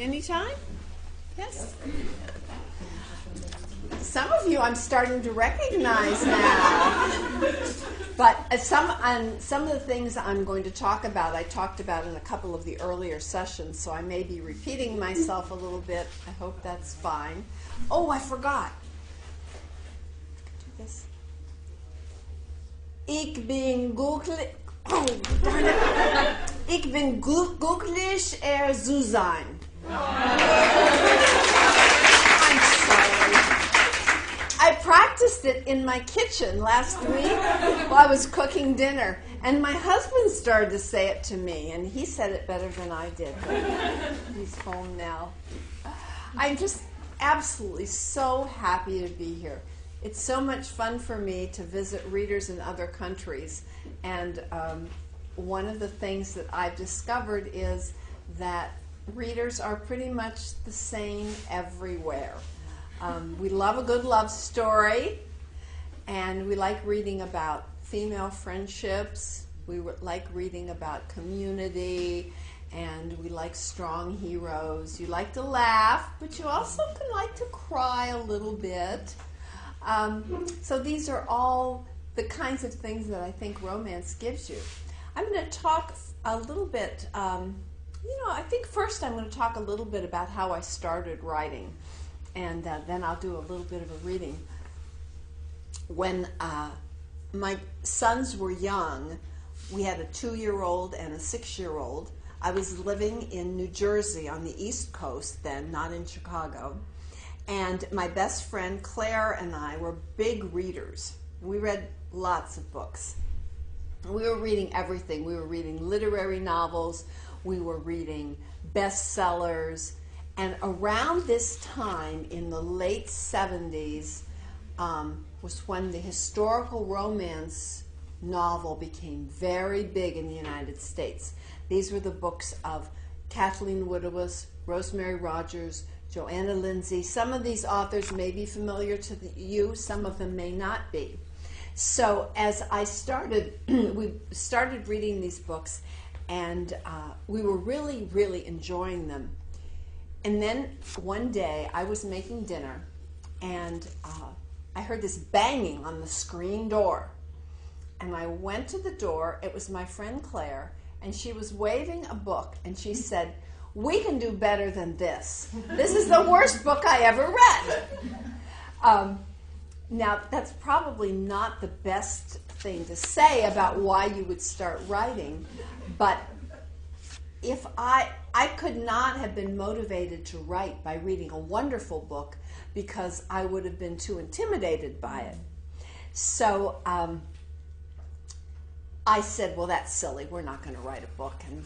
Anytime? Yes? Some of you I'm starting to recognize now. But some of the things I'm going to talk about, I talked about in a couple of the earlier sessions, so I may be repeating myself a little bit. I hope that's fine. Oh, I forgot. Do this. Ich bin glücklich. Oh, darn it. Ich bin glücklich, zu sein. I'm sorry. I practiced it in my kitchen last week while I was cooking dinner, and my husband started to say it to me, and he said it better than I did. He's home now. I'm just absolutely so happy to be here. It's so much fun for me to visit readers in other countries, and one of the things that I've discovered is that readers are pretty much the same everywhere. We love a good love story, and we like reading about female friendships. We like reading about community, and we like strong heroes. You like to laugh, but you also can like to cry a little bit. So these are all the kinds of things that I think romance gives you. I'm going to talk a little bit, I think first I'm going to talk a little bit about how I started writing. And then I'll do a little bit of a reading. When my sons were young, we had a 2-year-old and a 6-year-old. I was living in New Jersey on the East Coast then, not in Chicago. And my best friend Claire and I were big readers. We read lots of books. We were reading everything. We were reading literary novels. We were reading bestsellers. And around this time, in the late 70s, was when the historical romance novel became very big in the United States. These were the books of Kathleen Woodiwiss, Rosemary Rogers, Joanna Lindsay. Some of these authors may be familiar to you, some of them may not be. So as I started, we started reading these books, and we were really, really enjoying them. And then one day I was making dinner, and I heard this banging on the screen door. And I went to the door. It was my friend Claire, and she was waving a book, and she said, "We can do better than this. This is the worst book I ever read." Now, that's probably not the best thing to say about why you would start writing, but if I could not have been motivated to write by reading a wonderful book, because I would have been too intimidated by it. So I said, well, that's silly. We're not going to write a book. And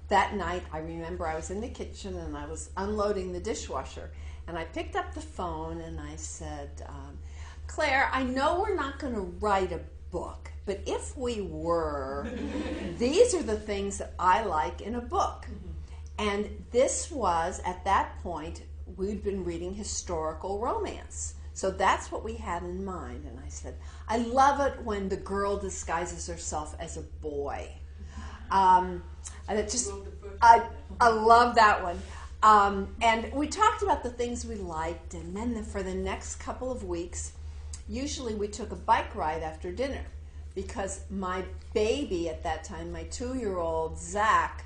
that night, I remember I was in the kitchen and I was unloading the dishwasher. And I picked up the phone and I said, Claire, I know we're not going to write a book, but if we were, these are the things that I like in a book. And this was, at that point, we'd been reading historical romance. So that's what we had in mind. And I said, I love it when the girl disguises herself as a boy. And it just, I love that one. And we talked about the things we liked, and then for the next couple of weeks, usually we took a bike ride after dinner, because my baby at that time, my 2-year-old Zach,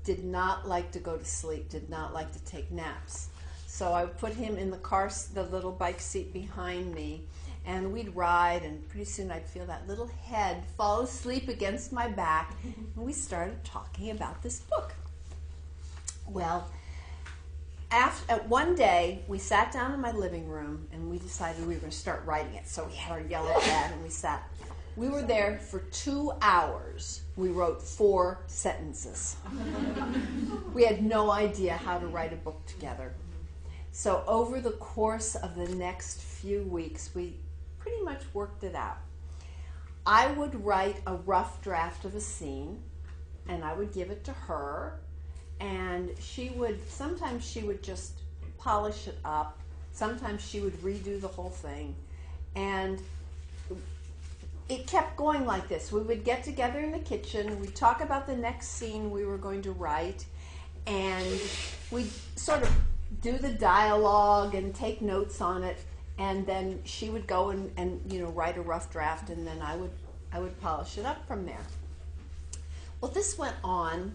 did not like to go to sleep, did not like to take naps. So I would put him in the car, the little bike seat behind me, and we'd ride, and pretty soon I'd feel that little head fall asleep against my back, and we started talking about this book. Well, one day, we sat down in my living room, and we decided we were going to start writing it. So we had our yellow pad, and we sat. We were there for 2 hours. We wrote 4 sentences. We had no idea how to write a book together. So over the course of the next few weeks, we pretty much worked it out. I would write a rough draft of a scene, and I would give it to her, and sometimes she would just polish it up. Sometimes she would redo the whole thing. And it kept going like this. We would get together in the kitchen, we'd talk about the next scene we were going to write, and we'd sort of do the dialogue and take notes on it, and then she would go and write a rough draft, and then I would polish it up from there. Well, this went on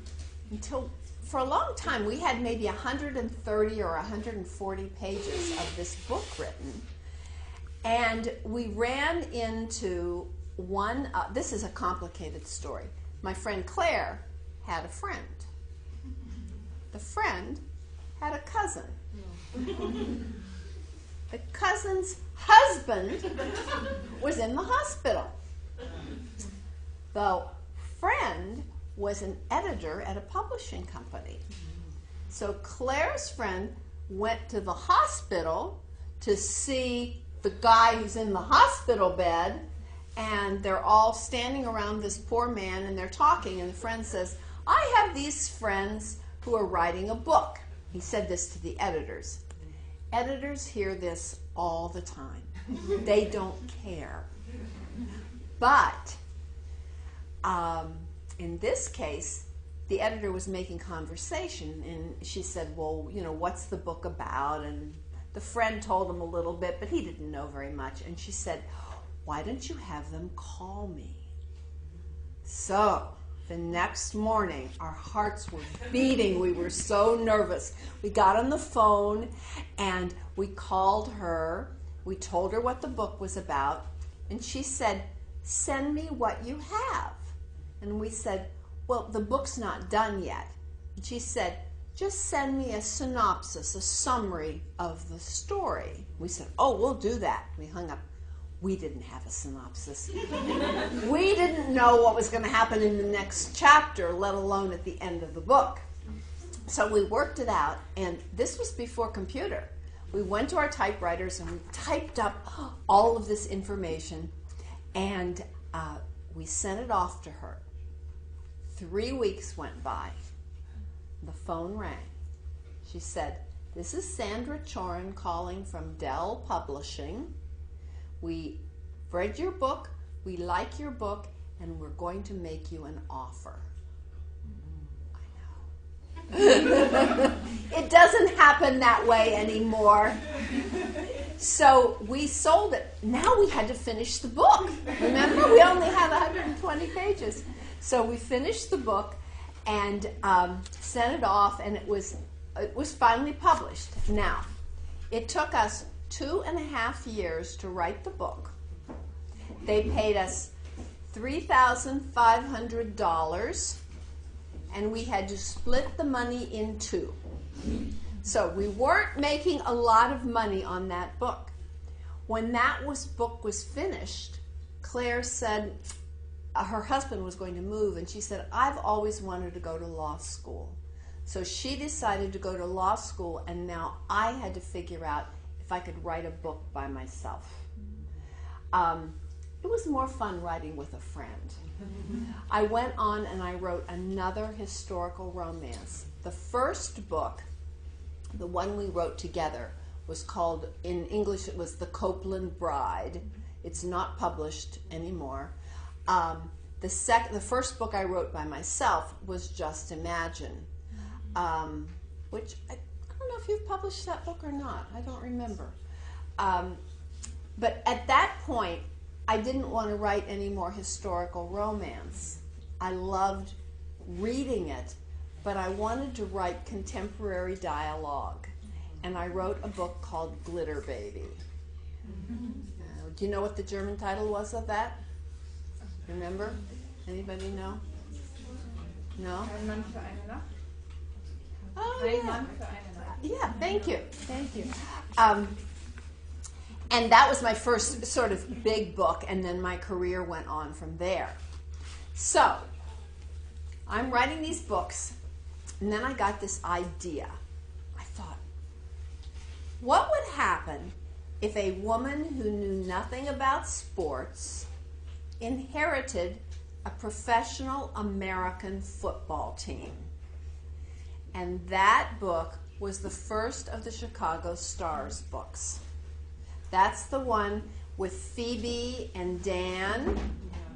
until, for a long time, we had maybe 130 or 140 pages of this book written. And we ran into one, this is a complicated story. My friend Claire had a friend. The friend had a cousin. The cousin's husband was in the hospital. The friend was an editor at a publishing company. So Claire's friend went to the hospital to see the guy who's in the hospital bed, and they're all standing around this poor man, and they're talking, and the friend says, I have these friends who are writing a book. He said this to the editors. Editors hear this all the time. They don't care. But in this case, the editor was making conversation, and she said, well, what's the book about? And the friend told him a little bit, but he didn't know very much. And she said, why don't you have them call me? So the next morning, our hearts were beating. We were so nervous. We got on the phone, and we called her. We told her what the book was about, and she said, send me what you have. And we said, well, the book's not done yet. And she said, just send me a synopsis, a summary of the story. We said, oh, we'll do that. We hung up. We didn't have a synopsis. We didn't know what was going to happen in the next chapter, let alone at the end of the book. So we worked it out, and this was before computer. We went to our typewriters, and we typed up all of this information, and we sent it off to her. 3 weeks went by. The phone rang. She said, this is Sandra Chorin calling from Dell Publishing. We read your book, we like your book, and we're going to make you an offer. I know. It doesn't happen that way anymore. So we sold it. Now we had to finish the book. Remember, we only had 120 pages. So we finished the book and sent it off, and it was finally published. Now, it took us 2.5 years to write the book. They paid us $3,500, and we had to split the money in two. So we weren't making a lot of money on that book. When that book was finished, Claire said her husband was going to move, and she said, I've always wanted to go to law school. So she decided to go to law school, and now I had to figure out if I could write a book by myself. It was more fun writing with a friend. I went on and I wrote another historical romance. The first book, the one we wrote together, was called, in English it was The Copeland Bride. It's not published anymore. The first book I wrote by myself was Just Imagine, which I don't know if you've published that book or not. I don't remember. But at that point, I didn't want to write any more historical romance. I loved reading it, but I wanted to write contemporary dialogue. And I wrote a book called Glitter Baby. Do you know what the German title was of that? Remember? Anybody know? No? Ein Mann für eine Nacht. Oh, Ein yeah. Mann für eine Nacht. Yeah, thank you. Thank you. And that was my first sort of big book, and then my career went on from there. So, I'm writing these books, and then I got this idea. I thought, what would happen if a woman who knew nothing about sports inherited a professional American football team? And that book was the first of the Chicago Stars books. That's the one with Phoebe and Dan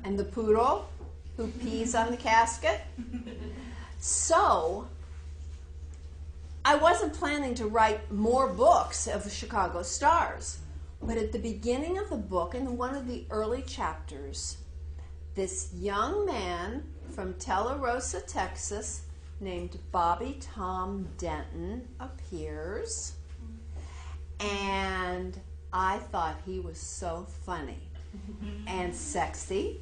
and the poodle who pees on the casket. So I wasn't planning to write more books of Chicago stars. But at the beginning of the book, in one of the early chapters, this young man from Tularosa, Texas, named Bobby Tom Denton appears. And I thought he was so funny and sexy.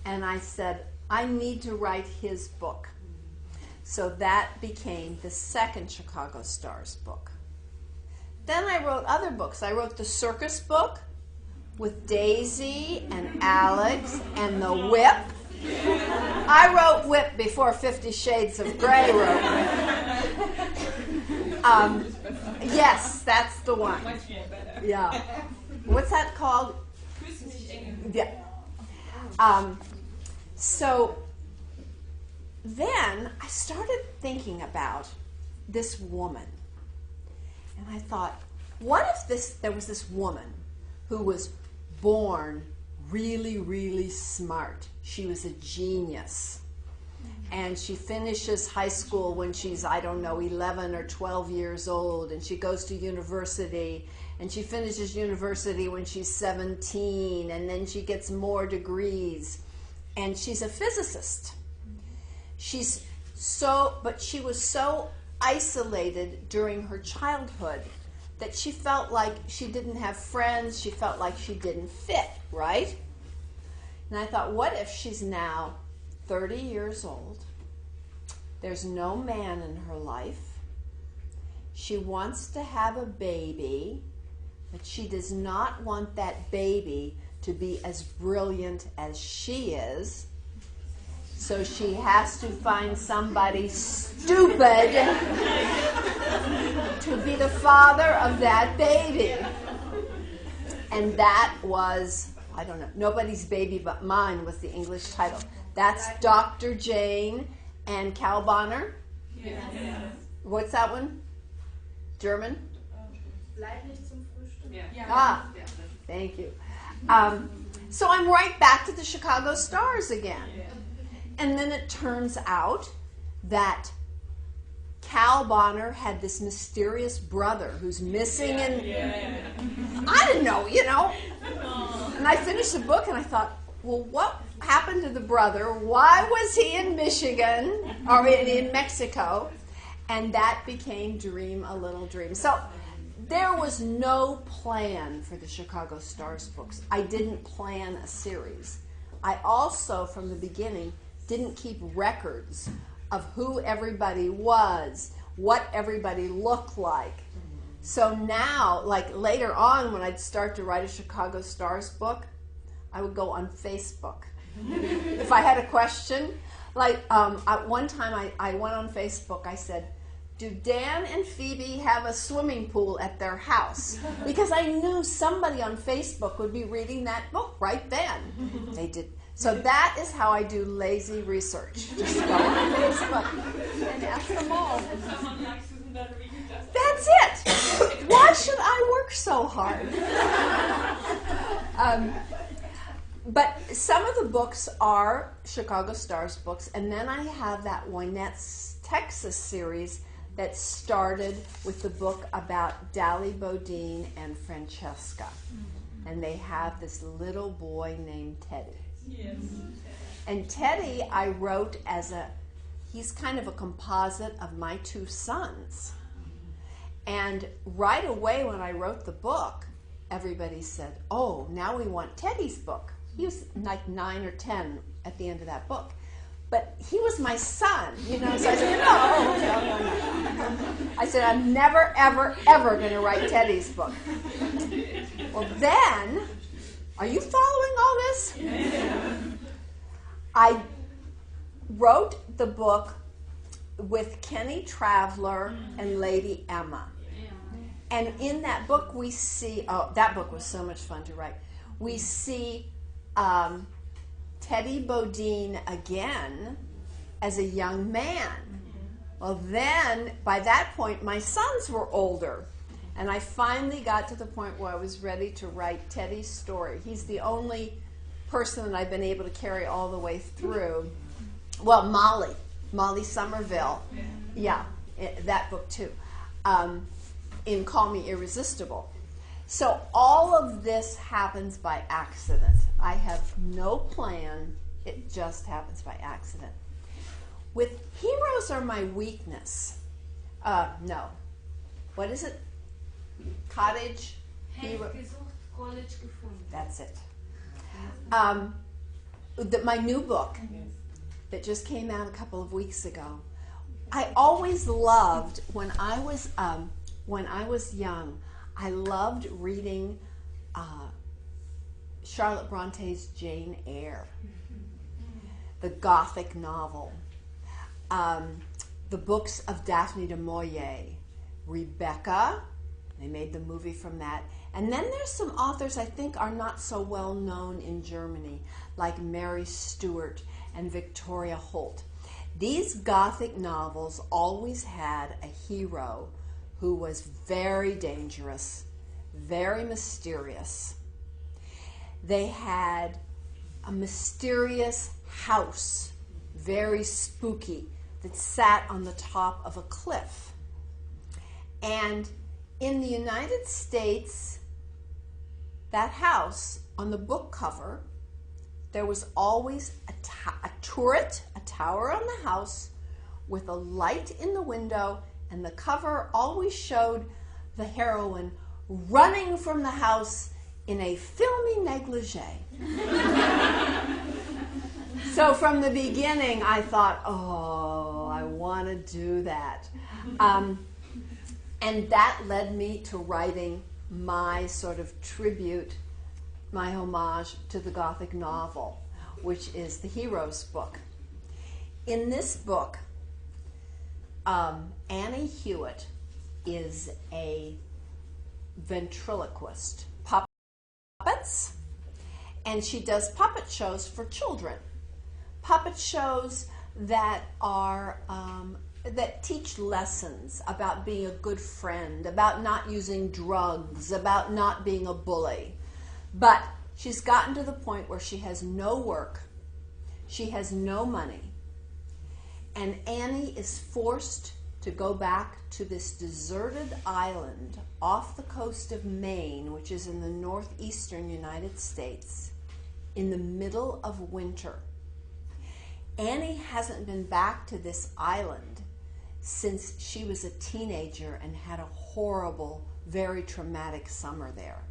And I said, I need to write his book. So that became the second Chicago Stars book. Then I wrote other books. I wrote the circus book with Daisy and Alex and the Whip. I wrote Whip before 50 Shades of Grey wrote Whip. Yes, that's the one. Yeah. What's that called? Yeah. So then I started thinking about this woman. And I thought, what if there was this woman who was born really, really smart. She was a genius. And she finishes high school when she's, 11 or 12 years old. And she goes to university. And she finishes university when she's 17. And then she gets more degrees. And she's a physicist. But she was so isolated during her childhood that she felt like she didn't have friends. She felt like she didn't fit, right? And I thought, what if she's now 30 years old? There's no man in her life. She wants to have a baby, but she does not want that baby to be as brilliant as she is. So she has to find somebody stupid to be the father of that baby. And that was, Nobody's Baby But Mine was the English title. That's Dr. Jane and Cal Bonner. Yes. What's that one? German? Leibniz zum Frühstück. Yeah. Ah, thank you. So I'm right back to the Chicago Stars again. And then it turns out that Cal Bonner had this mysterious brother who's missing, and I didn't know, And I finished the book and I thought, well, what happened to the brother? Why was he in Michigan or in Mexico? And that became Dream a Little Dream. So there was no plan for the Chicago Stars books. I didn't plan a series. I also, from the beginning, didn't keep records of who everybody was, what everybody looked like. So now, like later on when I'd start to write a Chicago Stars book, I would go on Facebook. If I had a question, at one time I went on Facebook, I said, do Dan and Phoebe have a swimming pool at their house? Because I knew somebody on Facebook would be reading that book right then. They did. So that is how I do lazy research. Just go on Facebook and ask them all. That's it. Why should I work so hard? But some of the books are Chicago Stars books, and then I have that Wynette's Texas series that started with the book about Dally Bodine and Francesca. And they have this little boy named Teddy. Yes. And Teddy I wrote he's kind of a composite of my two sons. And right away when I wrote the book, everybody said, oh, now we want Teddy's book. He was like 9 or 10 at the end of that book. But he was my son, So I said, no. I said, I'm never, ever, ever going to write Teddy's book. Well, then, are you following all this? I wrote the book with Kenny Traveler and Lady Emma. And in that book we see, that book was so much fun to write. We see Teddy Bodine again as a young man. Well, then, by that point, my sons were older. And I finally got to the point where I was ready to write Teddy's story. He's the only person that I've been able to carry all the way through. Well, Molly Somerville. Yeah, that book too. in Call Me Irresistible. So all of this happens by accident. I have no plan. It just happens by accident. With heroes are my weakness. No. What is it? Cottage? Hero. Gesucht, Cottage, gefunden. That's it. My new book that just came out a couple of weeks ago. I always loved when I was young. I loved reading Charlotte Bronte's Jane Eyre, the Gothic novel, the books of Daphne du Maurier, Rebecca. They made the movie from that. And then there's some authors I think are not so well known in Germany, like Mary Stuart and Victoria Holt. These Gothic novels always had a hero who was very dangerous, very mysterious. They had a mysterious house, very spooky, that sat on the top of a cliff. And in the United States, that house, on the book cover, there was always a turret, a tower on the house, with a light in the window, and the cover always showed the heroine running from the house in a filmy negligee. So from the beginning, I thought, oh, I want to do that. And that led me to writing my sort of tribute, my homage to the Gothic novel, which is the Heroes book. In this book, Annie Hewitt is a ventriloquist, puppets, and she does puppet shows for children. Puppet shows that are that teach lessons about being a good friend, about not using drugs, about not being a bully. But she's gotten to the point where she has no work, she has no money, and Annie is forced to go back to this deserted island off the coast of Maine, which is in the northeastern United States, in the middle of winter. Annie hasn't been back to this island since she was a teenager and had a horrible, very traumatic summer there.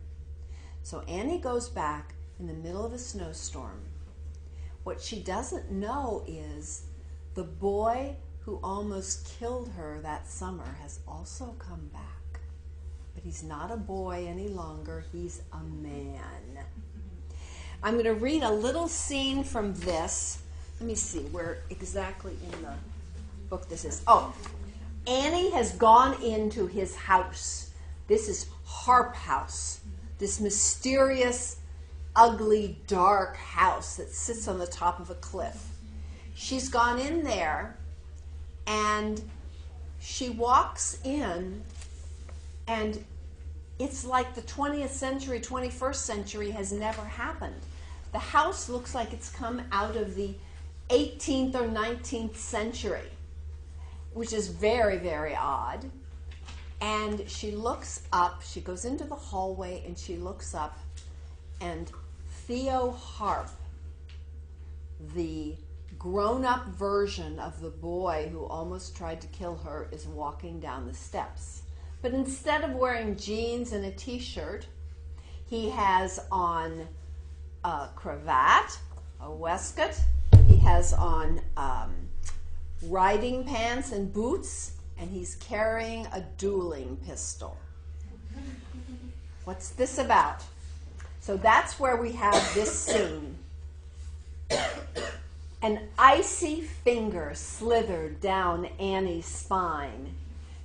So Annie goes back in the middle of a snowstorm. What she doesn't know is the boy who almost killed her that summer has also come back. But he's not a boy any longer, he's a man. I'm going to read a little scene from this. Let me see where exactly in the book this is. Oh, Annie has gone into his house. This is Harp House, this mysterious, ugly, dark house that sits on the top of a cliff. She's gone in there, and she walks in, and it's like the 20th century, 21st century has never happened. The house looks like it's come out of the 18th or 19th century, which is very, very odd. And she looks up, she goes into the hallway and she looks up, and Theo Harp, the grown-up version of the boy who almost tried to kill her, is walking down the steps. But instead of wearing jeans and a t-shirt, he has on a cravat, a waistcoat, he has on riding pants and boots, and he's carrying a dueling pistol. What's this about? So that's where we have this scene. An icy finger slithered down Annie's spine.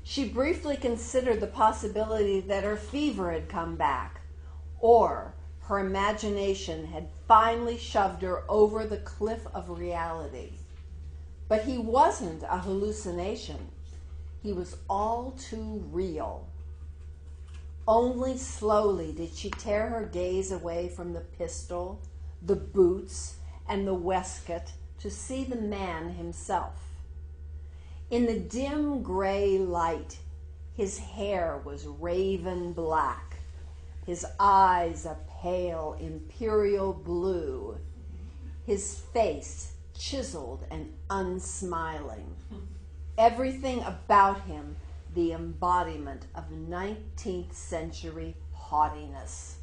She briefly considered the possibility that her fever had come back, or her imagination had finally shoved her over the cliff of reality. But he wasn't a hallucination. He was all too real. Only slowly did she tear her gaze away from the pistol, the boots, and the waistcoat to see the man himself. In the dim gray light, His hair was raven black, his eyes a pale imperial blue, his face chiseled and unsmiling. Everything about him the embodiment of 19th century haughtiness.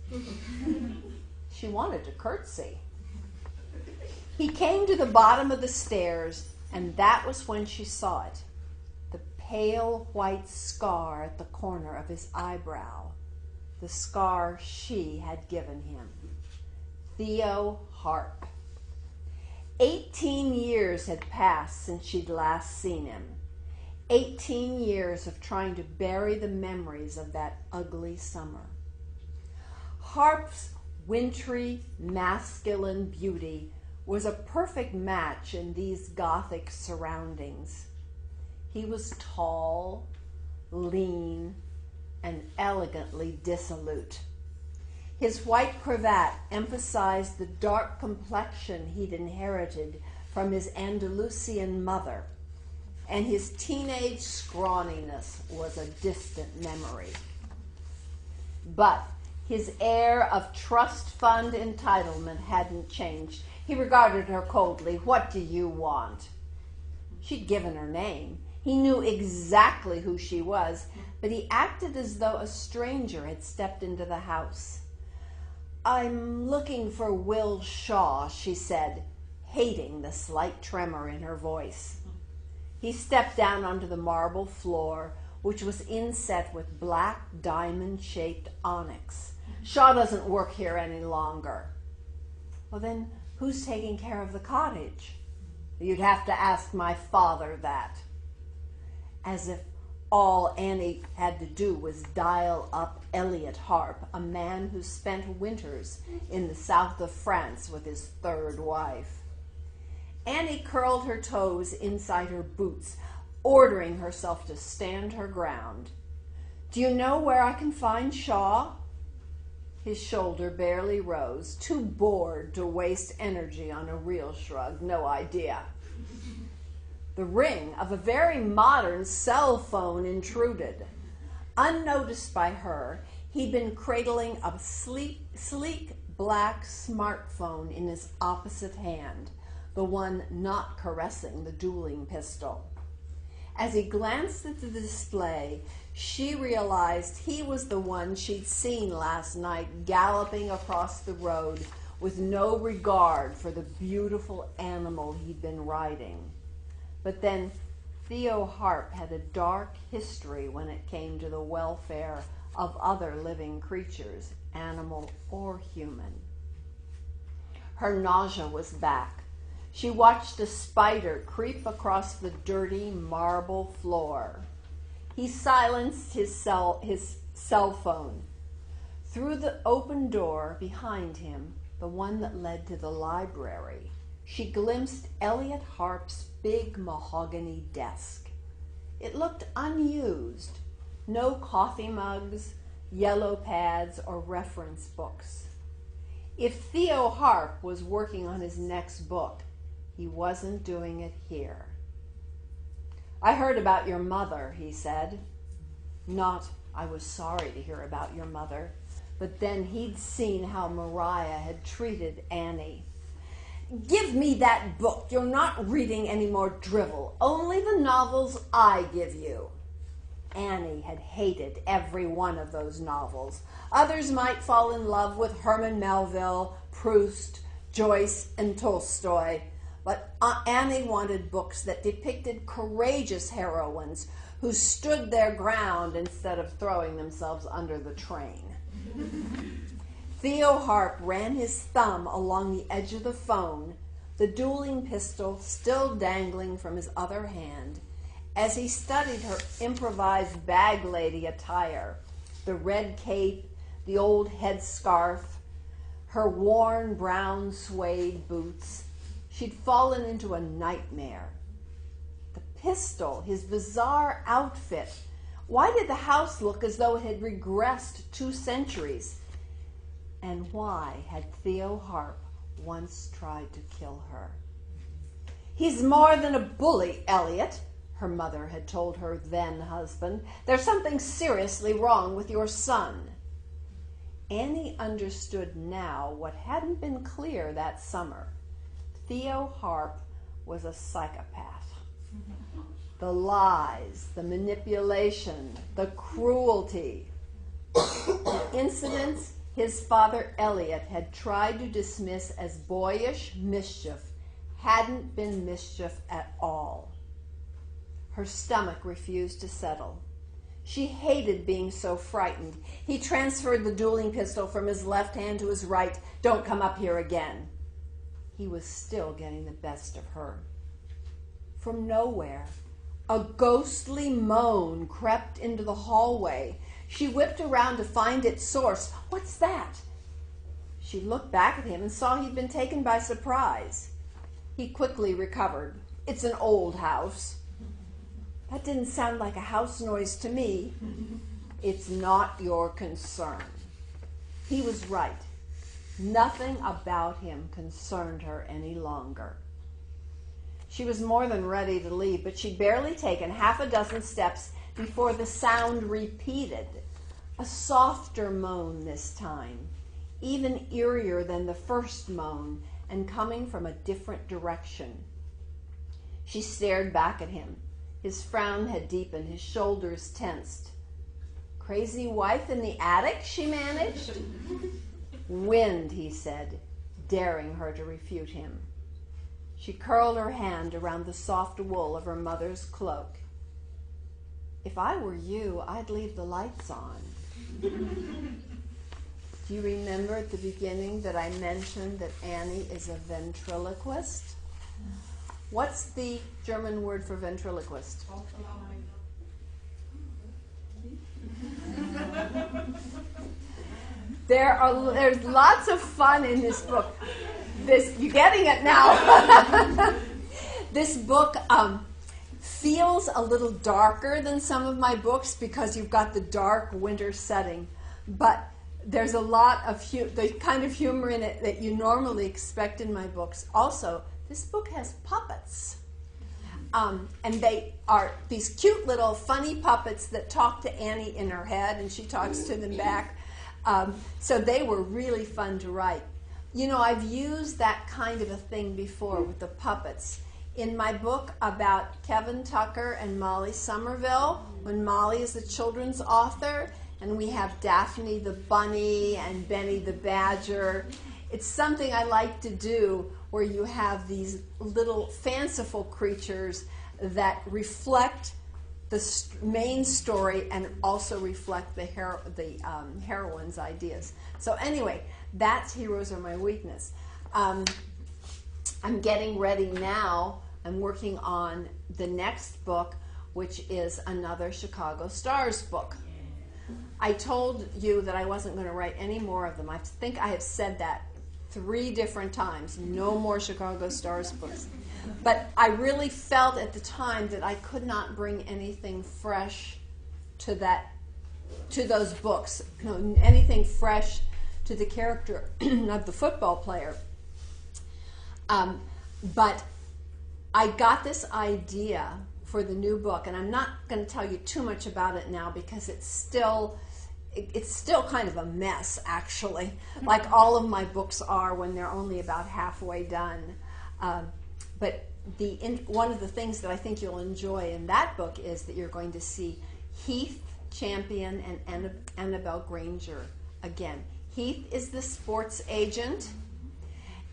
She wanted to curtsy. He came to the bottom of the stairs, and that was when she saw it. The pale white scar at the corner of his eyebrow. The scar she had given him. Theo Harp. 18 years had passed since she'd last seen him. 18 years of trying to bury the memories of that ugly summer. Harp's wintry, masculine beauty was a perfect match in these Gothic surroundings. He was tall, lean, and elegantly dissolute. His white cravat emphasized the dark complexion he'd inherited from his Andalusian mother, and his teenage scrawniness was a distant memory. But his air of trust fund entitlement hadn't changed. He regarded her coldly. "What do you want?" She'd given her name. He knew exactly who she was, but he acted as though a stranger had stepped into the house. "I'm looking for Will Shaw," she said, hating the slight tremor in her voice. He stepped down onto the marble floor, which was inset with black diamond-shaped onyx. "Shaw doesn't work here any longer." "Well, then who's taking care of the cottage?" "You'd have to ask my father that." As if all Annie had to do was dial up Elliot Harp, a man who spent winters in the south of France with his third wife. Annie curled her toes inside her boots, ordering herself to stand her ground. "Do you know where I can find Shaw?" His shoulder barely rose, too bored to waste energy on a real shrug. "No idea." The ring of a very modern cell phone intruded. Unnoticed by her, he'd been cradling a sleek black smartphone in his opposite hand, the one not caressing the dueling pistol. As he glanced at the display, she realized he was the one she'd seen last night galloping across the road with no regard for the beautiful animal he'd been riding. But then Theo Harp had a dark history when it came to the welfare of other living creatures, animal or human. Her nausea was back. She watched a spider creep across the dirty marble floor. He silenced his cell phone. Through the open door behind him, the one that led to the library, she glimpsed Elliot Harp's big mahogany desk. It looked unused. No coffee mugs, yellow pads, or reference books. If Theo Harp was working on his next book, he wasn't doing it here. "I heard about your mother," he said. Not, "I was sorry to hear about your mother," but then he'd seen how Mariah had treated Annie. "Give me that book. You're not reading any more drivel. Only the novels I give you." Annie had hated every one of those novels. Others might fall in love with Herman Melville, Proust, Joyce, and Tolstoy, but Annie wanted books that depicted courageous heroines who stood their ground instead of throwing themselves under the train. Theo Harp ran his thumb along the edge of the phone, the dueling pistol still dangling from his other hand, as he studied her improvised bag lady attire, the red cape, the old headscarf, her worn brown suede boots. She'd fallen into a nightmare. The pistol, his bizarre outfit. Why did the house look as though it had regressed 2 centuries? And why had Theo Harp once tried to kill her? "He's more than a bully, Elliot." her mother had told her then husband. "There's something seriously wrong with your son." Annie understood now what hadn't been clear that summer. Theo Harp was a psychopath. The lies, the manipulation, the cruelty, the incidents his father Elliot had tried to dismiss as boyish mischief hadn't been mischief at all. Her stomach refused to settle. She hated being so frightened. He transferred the dueling pistol from his left hand to his right. "Don't come up here again." He was still getting the best of her. From nowhere, a ghostly moan crept into the hallway. She whipped around to find its source. "What's that?" She looked back at him and saw he'd been taken by surprise. He quickly recovered. "It's an old house." "That didn't sound like a house noise to me." "It's not your concern." He was right. Nothing about him concerned her any longer. She was more than ready to leave, but she'd barely taken half a dozen steps before the sound repeated. A softer moan this time, even eerier than the first moan, and coming from a different direction. She stared back at him. His frown had deepened, his shoulders tensed. "Crazy wife in the attic?" she managed. "Wind," he said, daring her to refute him. She curled her hand around the soft wool of her mother's cloak. "If I were you, I'd leave the lights on." Do you remember at the beginning that I mentioned that Annie is a ventriloquist? What's the German word for ventriloquist? There's lots of fun in this book. You're getting it now. This book feels a little darker than some of my books because you've got the dark winter setting, but there's a lot of the kind of humor in it that you normally expect in my books. Also, this book has puppets. And they are these cute little funny puppets that talk to Annie in her head, and she talks to them back. So they were really fun to write. You know, I've used that kind of a thing before with the puppets. In my book about Kevin Tucker and Molly Somerville, when Molly is a children's author, and we have Daphne the bunny and Benny the badger. It's something I like to do where you have these little fanciful creatures that reflect the main story and also reflect the heroine's ideas. So anyway, that's Heroes Are My Weakness. I'm getting ready now. I'm working on the next book, which is another Chicago Stars book. I told you that I wasn't going to write any more of them. I think I have said that 3 different times. No more Chicago Stars books. But I really felt at the time that I could not bring anything fresh to those books. Anything fresh to the character of the football player. But I got this idea for the new book, and I'm not going to tell you too much about it now because it's still kind of a mess, actually, like all of my books are when they're only about halfway done. But one of the things that I think you'll enjoy in that book is that you're going to see Heath Champion and Annabelle Granger again. Heath is the sports agent,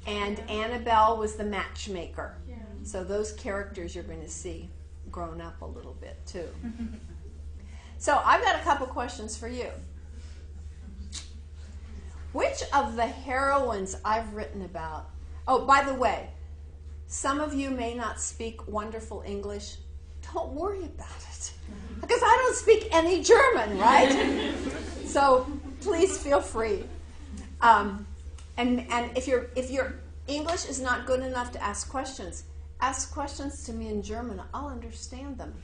and Annabelle was the matchmaker. Yeah. So those characters you're going to see grown up a little bit, too. So I've got a couple questions for you. Which of the heroines I've written about... Oh, by the way, some of you may not speak wonderful English. Don't worry about it, because I don't speak any German, right? So please feel free. And if your English is not good enough to ask questions to me in German. I'll understand them.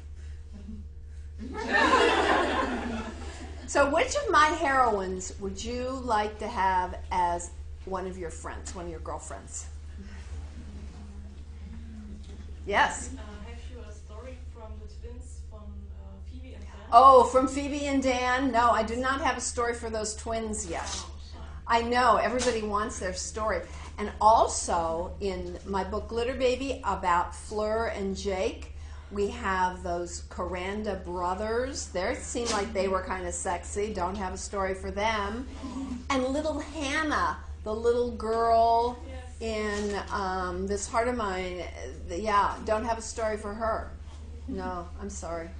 So which of my heroines would you like to have as one of your friends, one of your girlfriends? Yes? Have you a story from the Oh, from Phoebe and Dan? No, I do not have a story for those twins yet. I know, everybody wants their story. And also, in my book, Glitter Baby, about Fleur and Jake, we have those Coranda brothers. They seem like they were kind of sexy. Don't have a story for them. And little Hannah, the little girl in This Heart of Mine, don't have a story for her. No, I'm sorry.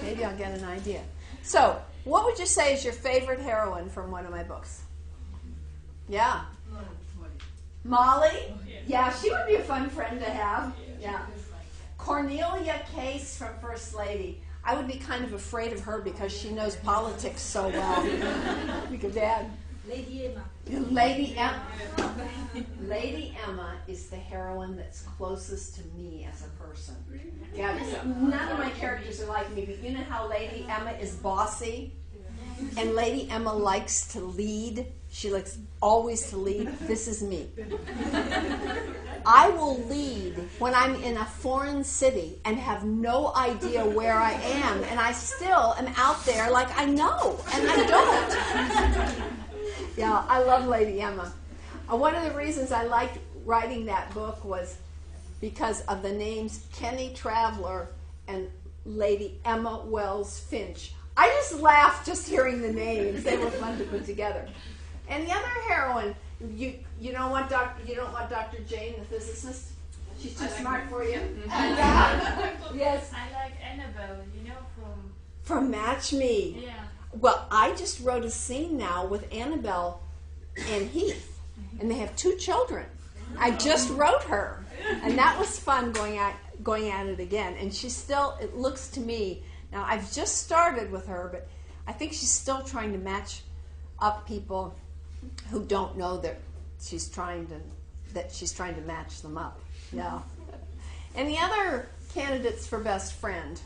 Maybe I'll get an idea. So, what would you say is your favorite heroine from one of my books? Yeah. Molly? Yeah, she would be a fun friend to have. Yeah. Cornelia Case from First Lady. I would be kind of afraid of her because she knows politics so well. Look at that. Lady Emma. Lady Emma. Lady Emma is the heroine that's closest to me as a person. Yeah, none of my characters are like me, but you know how Lady Emma is bossy? And Lady Emma likes to lead. She likes always to lead. This is me. I will lead when I'm in a foreign city and have no idea where I am, and I still am out there like I know, and I don't. Yeah, I love Lady Emma. One of the reasons I liked writing that book was because of the names Kenny Traveler and Lady Emma Wells Finch. I just laughed just hearing the names. They were fun to put together. And the other heroine, you don't want Dr. Jane, the physicist? She's too smart for you. Yes. I like Annabelle, From Match Me. Yeah. Well, I just wrote a scene now with Annabelle and Heath, and they have 2 children. I just wrote her, and that was fun going at it again. And she's still, it looks to me, now I've just started with her, but I think she's still trying to match up people who don't know that she's trying to match them up. Yeah. And the other candidates for best friend.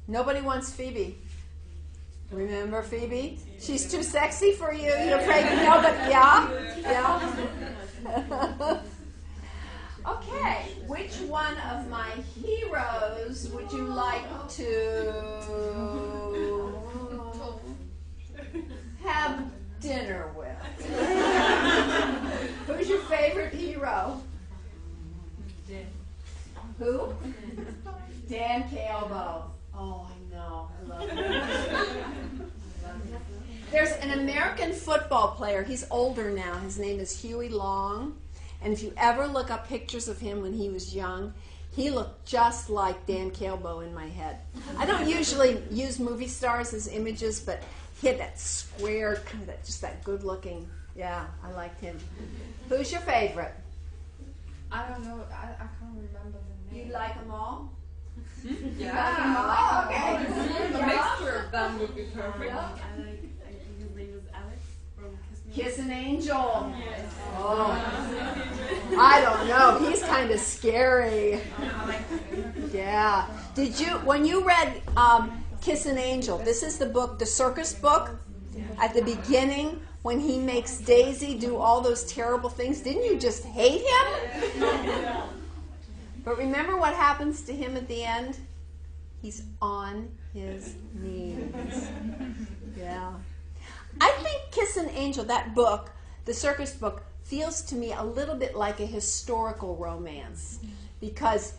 Nobody wants Phoebe. Remember Phoebe? She's too sexy for you. You're afraid to know, but yeah. Okay, which one of my heroes would you like to have dinner with? Who's your favorite hero? Who? Dan Calvo. Oh, I know. I love him. There's an American football player. He's older now. His name is Huey Long. And if you ever look up pictures of him when he was young, he looked just like Dan Calvo in my head. I don't usually use movie stars as images, but he had that square, kind of just that good looking. Yeah, I liked him. Who's your favorite? I don't know. I can't remember the name. You like them all? Yeah. Okay. A mixture of them would be perfect. Yeah. I think his name was Alex from Kiss an Angel. Yes. Oh. I don't know. He's kind of scary. Yeah. Did you, when you read Kiss an Angel, this is the book, the circus book, at the beginning, when he makes Daisy do all those terrible things, didn't you just hate him? But remember what happens to him at the end? He's on his knees. Yeah. I think Kiss an Angel, that book, the circus book, feels to me a little bit like a historical romance. Because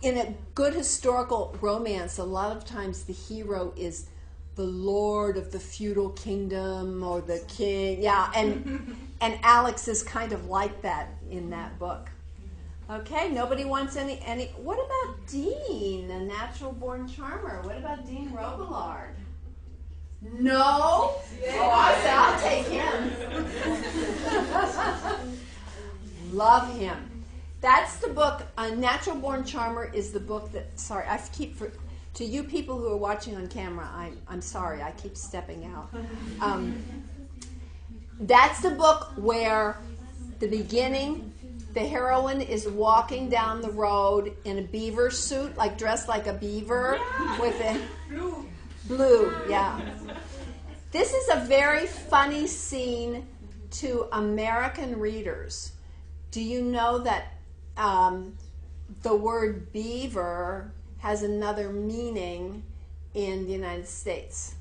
in a good historical romance, a lot of times the hero is the lord of the feudal kingdom or the king. Yeah, and Alex is kind of like that in that book. Okay, nobody wants any. What about Dean, a natural-born charmer? What about Dean Robillard? No? Yeah. Oh, I'll take him. Love him. That's the book. A Natural-Born Charmer is the book that. Sorry, to you people who are watching on camera, I'm sorry. I keep stepping out. That's the book where the beginning. The heroine is walking down the road in a beaver suit, like dressed like a beaver, with a blue, yeah. This is a very funny scene to American readers. Do you know that the word beaver has another meaning in the United States.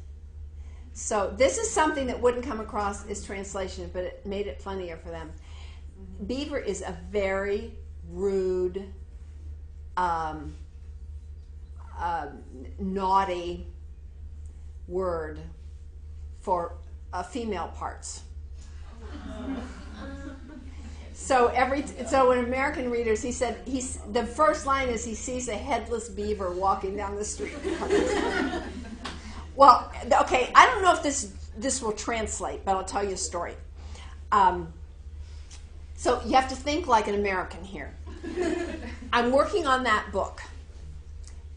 So this is something that wouldn't come across as translation, but it made it funnier for them. Beaver is a very rude, naughty word for female parts. So when American readers, he said the first line is he sees a headless beaver walking down the street. Well, okay, I don't know if this will translate, but I'll tell you a story. So you have to think like an American here. I'm working on that book,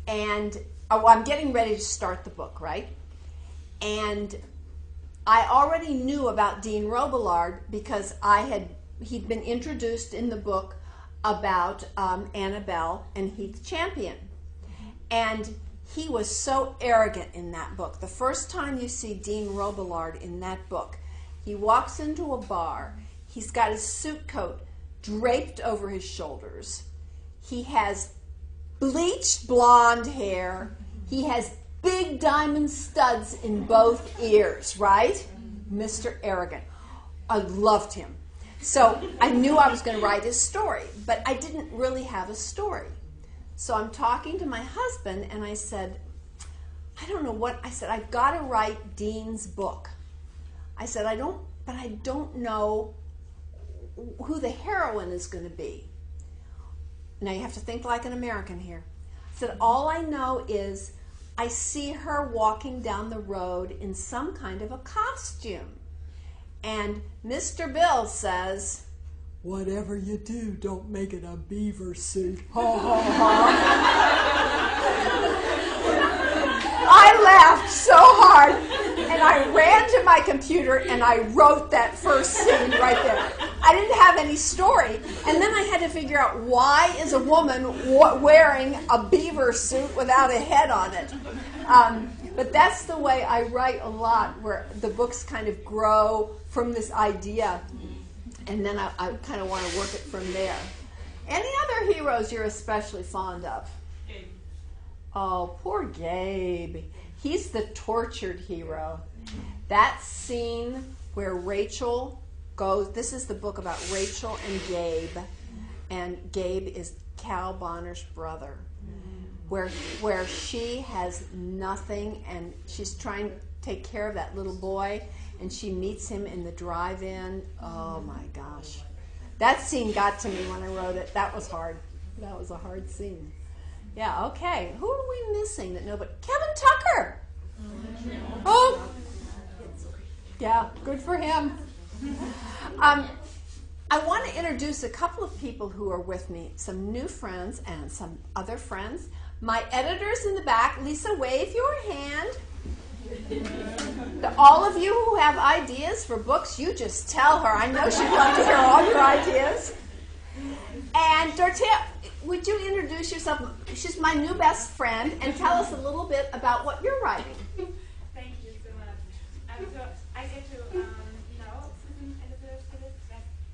and I'm getting ready to start the book, right? And I already knew about Dean Robillard because he'd been introduced in the book about Annabelle and Heath Champion. And he was so arrogant in that book. The first time you see Dean Robillard in that book, he walks into a bar. He's got his suit coat draped over his shoulders. He has bleached blonde hair. He has big diamond studs in both ears, right? Mr. Arrogant. I loved him. So I knew I was going to write his story, but I didn't really have a story. So I'm talking to my husband, and I said, I don't know what, I said, I've got to write Dean's book. I said, I don't know who the heroine is going to be. Now you have to think like an American here. I said, all I know is I see her walking down the road in some kind of a costume. And Mr. Bill says, whatever you do, don't make it a beaver suit. Ha, ha, ha. I laughed so hard, and I ran to my computer, and I wrote that first scene right there. I didn't have any story, and then I had to figure out why is a woman wearing a beaver suit without a head on it. But that's the way I write a lot, where the books kind of grow from this idea, and then I kind of want to work it from there. Any other heroes you're especially fond of? Gabe. Oh, poor Gabe. He's the tortured hero. That scene where Rachel goes, this is the book about Rachel and Gabe is Cal Bonner's brother, where she has nothing, and she's trying to take care of that little boy, and she meets him in the drive-in. Oh my gosh. That scene got to me when I wrote it. That was hard. That was a hard scene. Yeah, okay. Who are we missing that nobody? Kevin Tucker! Oh! Yeah, good for him. I want to introduce a couple of people who are with me, some new friends and some other friends. My editor's in the back. Lisa, wave your hand. All of you who have ideas for books, you just tell her. I know she'd love to hear all your ideas. And Dorothea, would you introduce yourself? She's my new best friend, and tell us a little bit about what you're writing. Thank you so much. So I get to know Elizabeth Phillips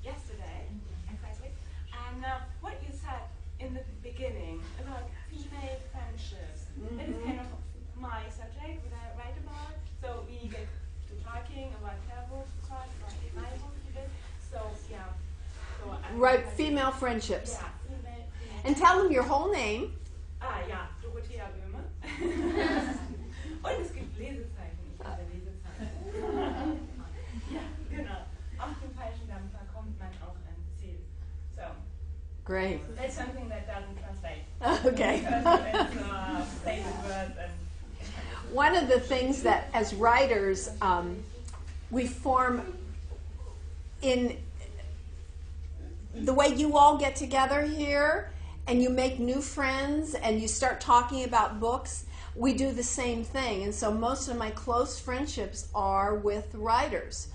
yesterday, exactly. And what you said in the beginning about female friendships, that is kind of my subject, what I write about. So we get to talking about her books, about my books a bit. So yeah. So Right, female friendships. Yeah, female. And tell them your whole name. Ja, Dorothea Böhme. Und es gibt Lesezeichen. Ich liebe Lesezeichen. Ja, genau. Auf dem falschen Dampfer kommt man auch ans Ziel. So. Great. That's something that doesn't translate. Okay. Because it's plated words and. One of the things that, as writers, we form in the way you all get together here, and you make new friends, and you start talking about books. We do the same thing, and so most of my close friendships are with writers.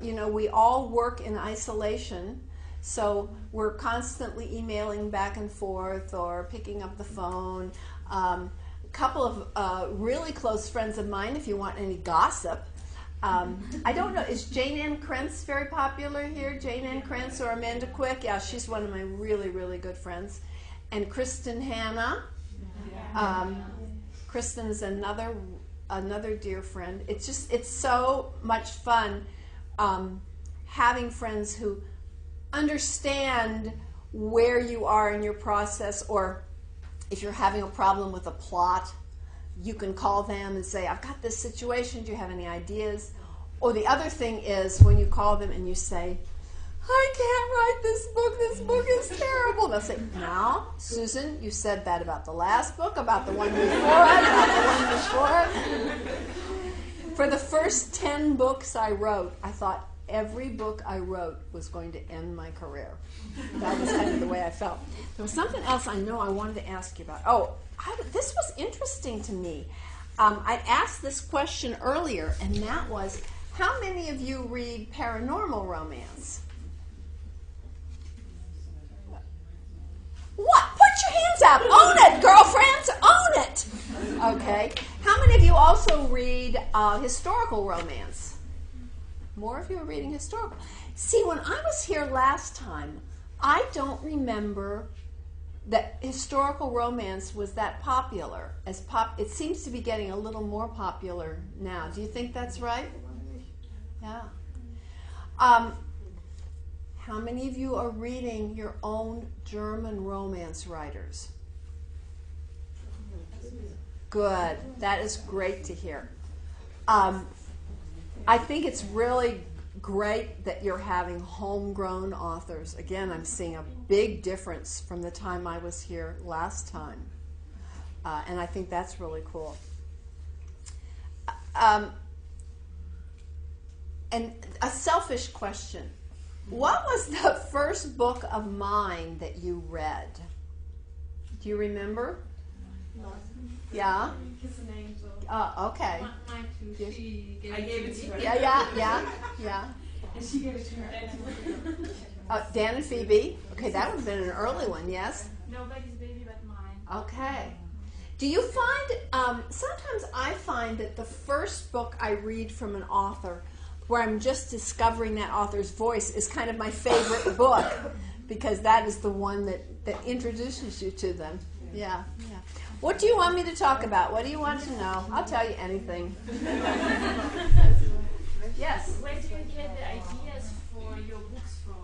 We all work in isolation, so we're constantly emailing back and forth or picking up the phone. A couple of really close friends of mine, if you want any gossip. I don't know, is Jane Ann Krentz very popular here? Jane Ann Krentz or Amanda Quick? Yeah, she's one of my really, really good friends. And Kristen Hanna. Kristen is another dear friend. It's so much fun having friends who understand where you are in your process, or if you're having a problem with a plot, you can call them and say, I've got this situation, do you have any ideas? Or the other thing is when you call them and you say, I can't write this book is terrible. They'll say, no, Susan, you said that about the last book, about the one before it, about the one before it. For the first 10 books I wrote, I thought every book I wrote was going to end my career. That was kind of the way I felt. There was something else I know I wanted to ask you about. This was interesting to me. I asked this question earlier, and that was, how many of you read paranormal romance? What? Put your hands up. Own it, girlfriends. Own it. Okay. How many of you also read historical romance? More of you are reading historical. See, when I was here last time, I don't remember that historical romance was that popular. It seems to be getting a little more popular now. Do you think that's right? Yeah. How many of you are reading your own German romance writers? Good. That is great to hear. I think it's really great that you're having homegrown authors. Again, I'm seeing a big difference from the time I was here last time. And I think that's really cool. And a selfish question. What was the first book of mine that you read? Do you remember? Yeah? Kiss an Angel. Okay. Mine too. I gave it to her. Yeah. And she gave it to her. Dan and Phoebe. Okay, that would have been an early one, yes? Nobody's baby but mine. Okay. Do you find, sometimes I find that the first book I read from an author, where I'm just discovering that author's voice, is kind of my favorite book, because that is the one that introduces you to them. Yeah. What do you want me to talk about? What do you want to know? I'll tell you anything. Yes? Where do you get the ideas for your books from?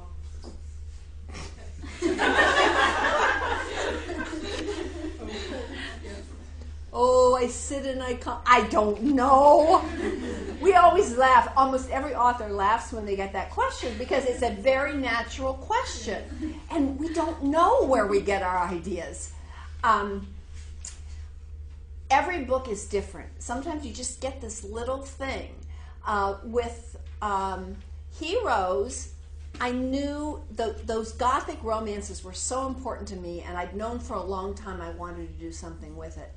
I sit and I don't know. We always laugh. Almost every author laughs when they get that question, because it's a very natural question. And we don't know where we get our ideas. Every book is different. Sometimes you just get this little thing. With Heroes, I knew those Gothic romances were so important to me, and I'd known for a long time I wanted to do something with it.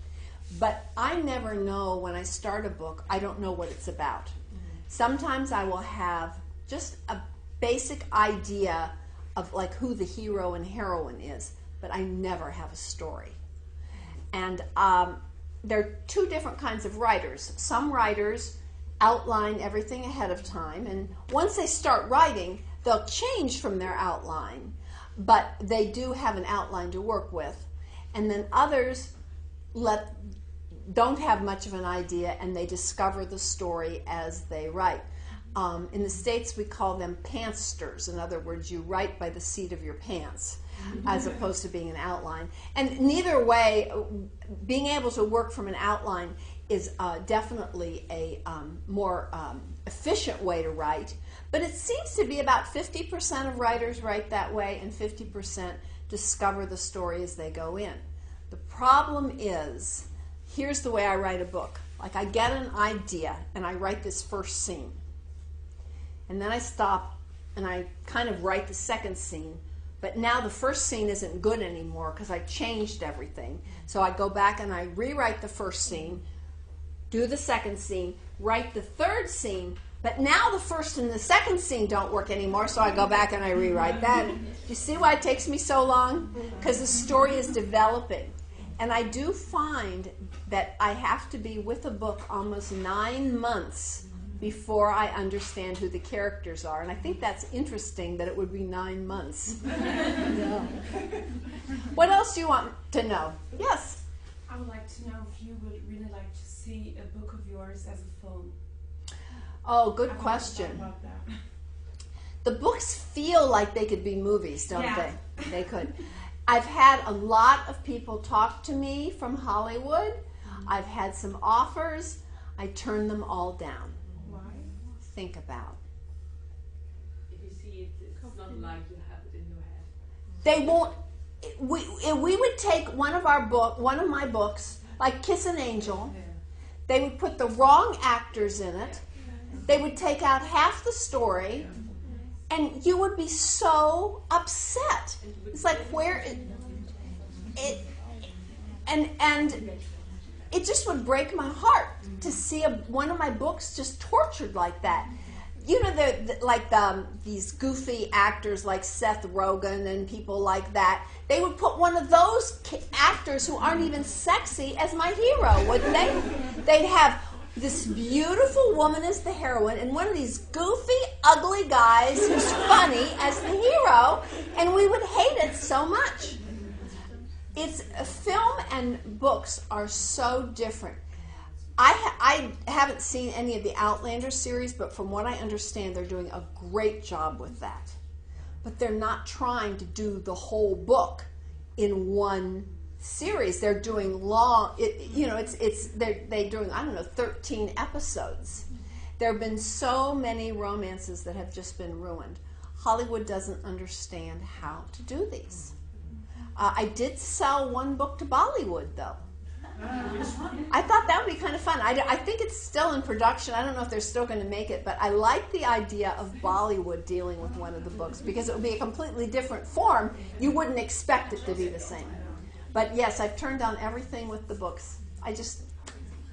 But I never know, when I start a book, I don't know what it's about. Mm-hmm. Sometimes I will have just a basic idea of like who the hero and heroine is, but I never have a story. And there are two different kinds of writers. Some writers outline everything ahead of time, and once they start writing, they'll change from their outline, but they do have an outline to work with. And then others don't have much of an idea, and they discover the story as they write. In the States, we call them pantsters. In other words, you write by the seat of your pants, as opposed to being an outline. And neither way, being able to work from an outline is definitely a more efficient way to write. But it seems to be about 50% of writers write that way, and 50% discover the story as they go in. The problem is, here's the way I write a book. Like, I get an idea, and I write this first scene. And then I stop, and I kind of write the second scene. But now the first scene isn't good anymore because I changed everything. So I go back and I rewrite the first scene, do the second scene, write the third scene, but now the first and the second scene don't work anymore, so I go back and I rewrite that. You see why it takes me so long? Because the story is developing. And I do find that I have to be with a book almost 9 months before I understand who the characters are. And I think that's interesting that it would be 9 months. Yeah. What else do you want to know? Yes? I would like to know if you would really like to see a book of yours as a film. Oh, good question. About that. The books feel like they could be movies, don't Yeah. they? They could. I've had a lot of people talk to me from Hollywood. I've had some offers. I turned them all down. Why? Think about. If you see it, it's not like you have it in your head. They won't. We would take one of my books, like Kiss an Angel. They would put the wrong actors in it. They would take out half the story, and you would be so upset. It's like and it just would break my heart to see one of my books just tortured like that. You know, these goofy actors like Seth Rogen and people like that. They would put one of those actors who aren't even sexy as my hero, wouldn't they? They'd have this beautiful woman as the heroine and one of these goofy, ugly guys who's funny as the hero, and we would hate it so much. Film and books are so different. I haven't seen any of the Outlander series, but from what I understand, they're doing a great job with that. But they're not trying to do the whole book in one series. They're doing long. They're doing 13 episodes. There have been so many romances that have just been ruined. Hollywood doesn't understand how to do these. I did sell one book to Bollywood, though. I thought that would be kind of fun. I think it's still in production. I don't know if they're still going to make it, but I like the idea of Bollywood dealing with one of the books because it would be a completely different form. You wouldn't expect it to be the same. But yes, I've turned down everything with the books. I just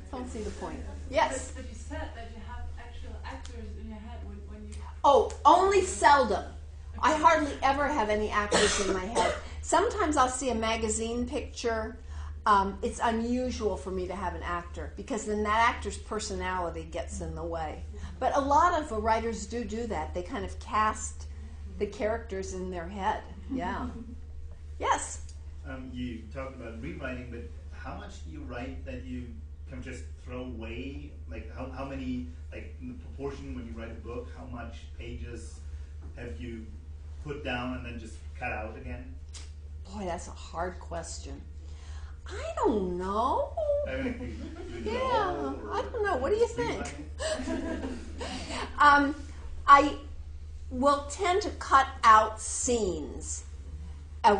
don't see the point. Yes? But you said that you have actual actors in your head when you... Oh, only seldom. I hardly ever have any actors in my head. Sometimes I'll see a magazine picture. It's unusual for me to have an actor because then that actor's personality gets in the way. But a lot of writers do that. They kind of cast the characters in their head. Yeah. Yes? You talked about rewriting, but how much do you write that you can just throw away? Like how many, like in the proportion when you write a book, how much pages have you put down and then just cut out again? Boy, that's a hard question. I don't know. Yeah, I don't know. What do you think? I will tend to cut out scenes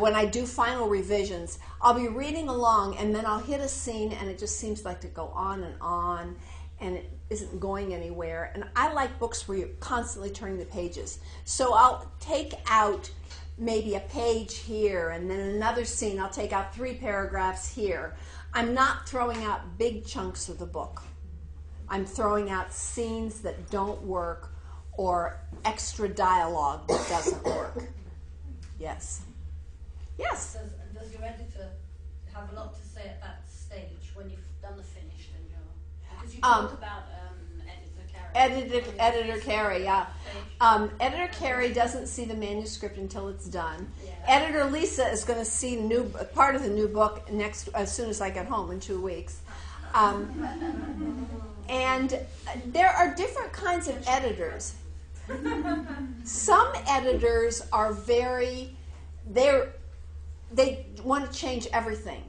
when I do final revisions. I'll be reading along and then I'll hit a scene and it just seems like to go on and it isn't going anywhere. And I like books where you're constantly turning the pages. So I'll take out maybe a page here, and then another scene, I'll take out 3 paragraphs here. I'm not throwing out big chunks of the book. I'm throwing out scenes that don't work or extra dialogue that doesn't work. Yes. Yes? Does your editor have a lot to say at that stage when you've done the finish? Because you talk about Editor Carey, yeah. Editor Carey doesn't see the manuscript until it's done. Yeah. Editor Lisa is going to see part of the new book as soon as I get home in 2 weeks. And there are different kinds of editors. Some editors are they want to change everything.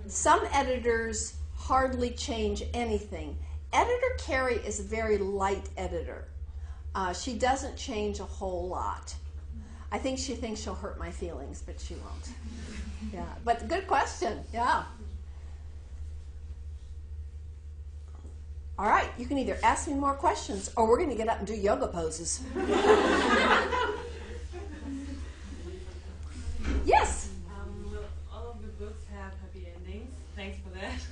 Some editors hardly change anything. Editor Carey is a very light editor. She doesn't change a whole lot. I think she thinks she'll hurt my feelings, but she won't. Yeah, but good question. Yeah. All right, you can either ask me more questions or we're going to get up and do yoga poses. Yes? Well, all of the books have happy endings. Thanks for that.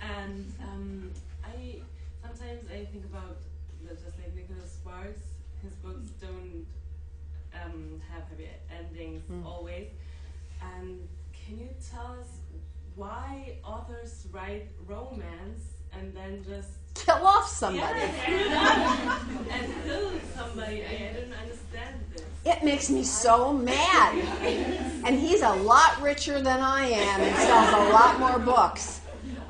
And sometimes I think about just like Nicholas Sparks. His books don't have happy endings always. And can you tell us why authors write romance and then just kill off somebody? And kill somebody? I don't understand this. It makes me so mad. And he's a lot richer than I am and sells a lot more books.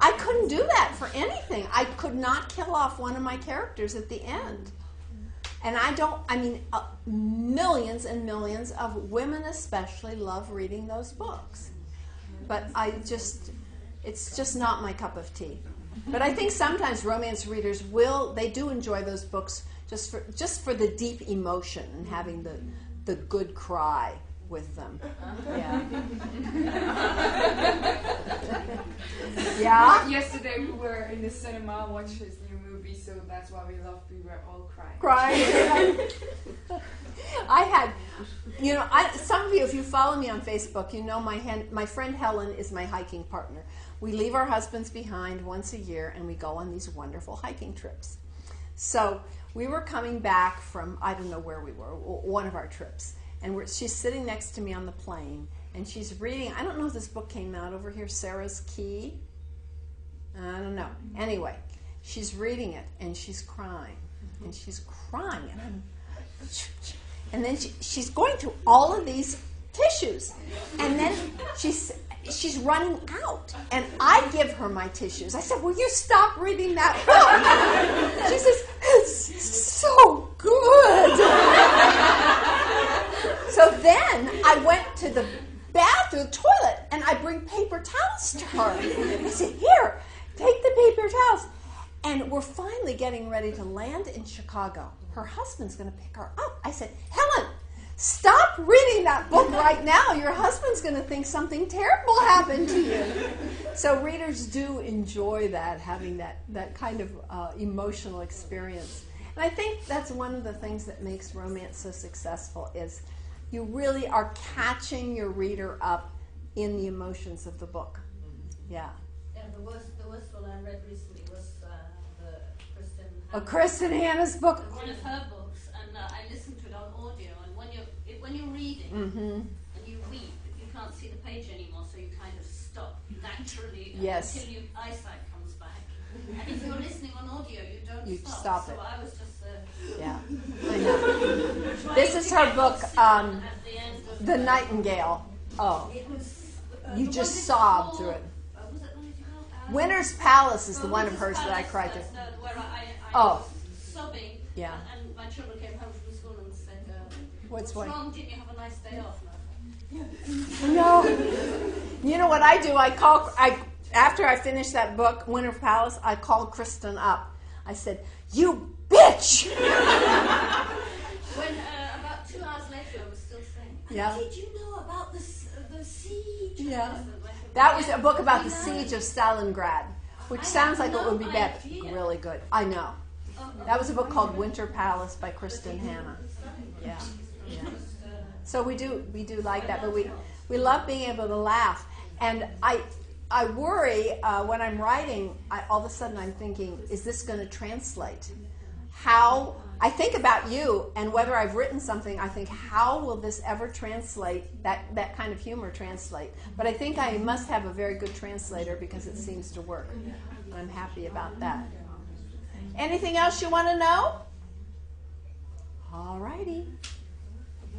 I couldn't do that for anything. I could not kill off one of my characters at the end. And millions and millions of women especially love reading those books. But it's just not my cup of tea. But I think sometimes romance readers they do enjoy those books just for the deep emotion and having the good cry with them. Yeah. Yeah? Yesterday we were in the cinema watching his new movie, so that's why we were all crying. Crying. I had, some of you, if you follow me on Facebook, you know my friend Helen is my hiking partner. We leave our husbands behind once a year, and we go on these wonderful hiking trips. So we were coming back from, I don't know where we were, one of our trips, and she's sitting next to me on the plane, and she's reading, I don't know if this book came out over here, Sarah's Key. I don't know. Anyway, she's reading it, and she's crying, and she's crying, and then she's going through all of these tissues, and then she's running out, and I give her my tissues. I said, will you stop reading that book? She says, it's so good. So then I went to the bathroom toilet, and I bring paper towels to her. I said, here, take the paper towels. And we're finally getting ready to land in Chicago. Her husband's going to pick her up. I said, Helen, stop reading that book right now. Your husband's going to think something terrible happened to you. So readers do enjoy that, having that kind of emotional experience. And I think that's one of the things that makes romance so successful is you really are catching your reader up in the emotions of the book. Yeah. Yeah, the worst one I read recently was the Kristen. Kristen Hanna's book. One of her books, and I listened to it on audio. And when you're reading and you weep, you can't see the page anymore, so you kind of stop naturally until your eyesight comes back. And if you're listening on audio, you don't stop. So I was just yeah, I know. This is her book, The Nightingale. Oh, you just sobbed through it. Winter's Palace is the one of hers that I cried to. Where I Oh. was sobbing. Yeah. And my children came home from school and said, What's wrong? Didn't you have a nice day off? No. You know what I do? After I finish that book, Winter's Palace, I called Kristen up. I said, you bitch! When about 2 hours later, I was still saying, Yeah. Did you know about the siege? Yeah. That was a book about the siege of Stalingrad, which sounds like it would be bad, but really good. I know. That was a book called Winter Palace by Kristen Hanna. Yeah. So we do like that, but we love being able to laugh. And I worry when I'm writing, all of a sudden I'm thinking, is this going to translate? How I think about you and whether I've written something, I think, how will this ever translate, that kind of humor translate? But I think I must have a very good translator because it seems to work. And I'm happy about that. Anything else you want to know? All righty.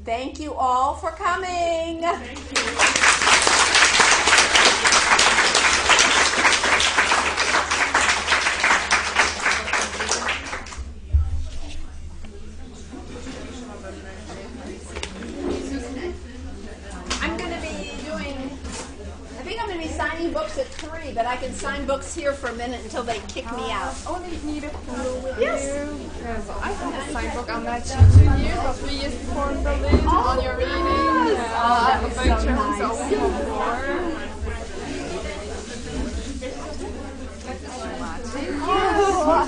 Thank you all for coming. Thank you. Signing books at 3, but I can sign books here for a minute until they kick me out. Only need a clue with Yes. you, because I have a signed book I'm matching to you, but we used for Berlin on your reading. That was so nice. Thank you so much.